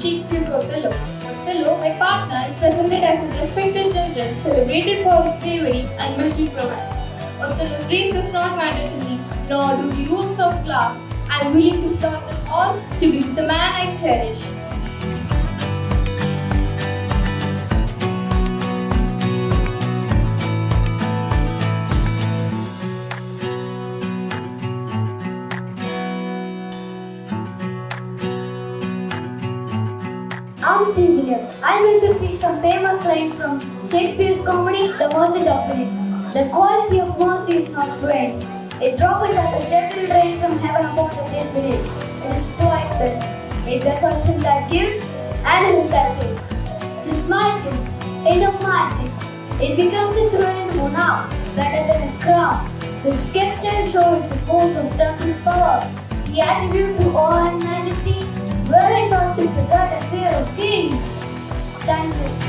Shakespeare's Othello. Othello, my partner, is presented as a respected general celebrated for his bravery and military prowess. Othello's race does not matter to me, nor do the rules of class. I am willing to flaunt them all to be with the man I cherish. I'm Steve here. I'm going to speak some famous lines from Shakespeare's comedy, The Merchant of Venice. The quality of mercy is not strained. A droplet as a gentle rain from heaven upon the place beneath. It is twice best. It results in that gives and in that takes. It is mighty, end of mighty. It becomes a throne more now, better than his crown. The scepter shows the force of temple power, the attribute to awe and majesty, wherein not should the God and fear of kings. Thank you.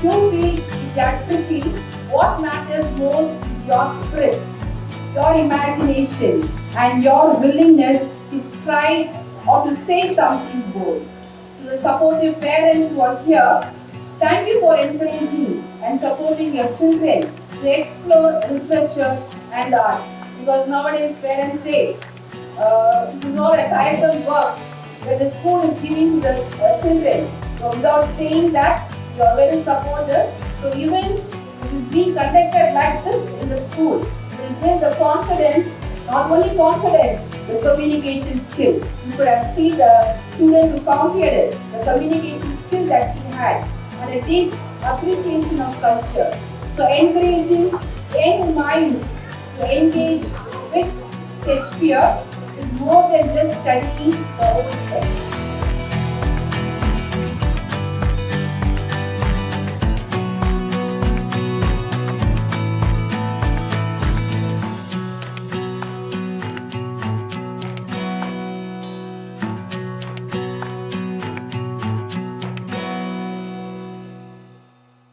You feel that tricky, what matters most is your spirit, your imagination, and your willingness to try or to say something bold. To the supportive parents who are here, thank you for encouraging and supporting your children to explore literature and arts. Because nowadays parents say this is all a tiresome work that the school is giving to the children. So without saying that, you are very supportive. So events which is being conducted like this in the school will build the confidence, not only confidence, the communication skill. You could have seen the student who competed, the communication skill that she had, and a deep appreciation of culture. So encouraging young minds to engage with Shakespeare is more than just studying the old text.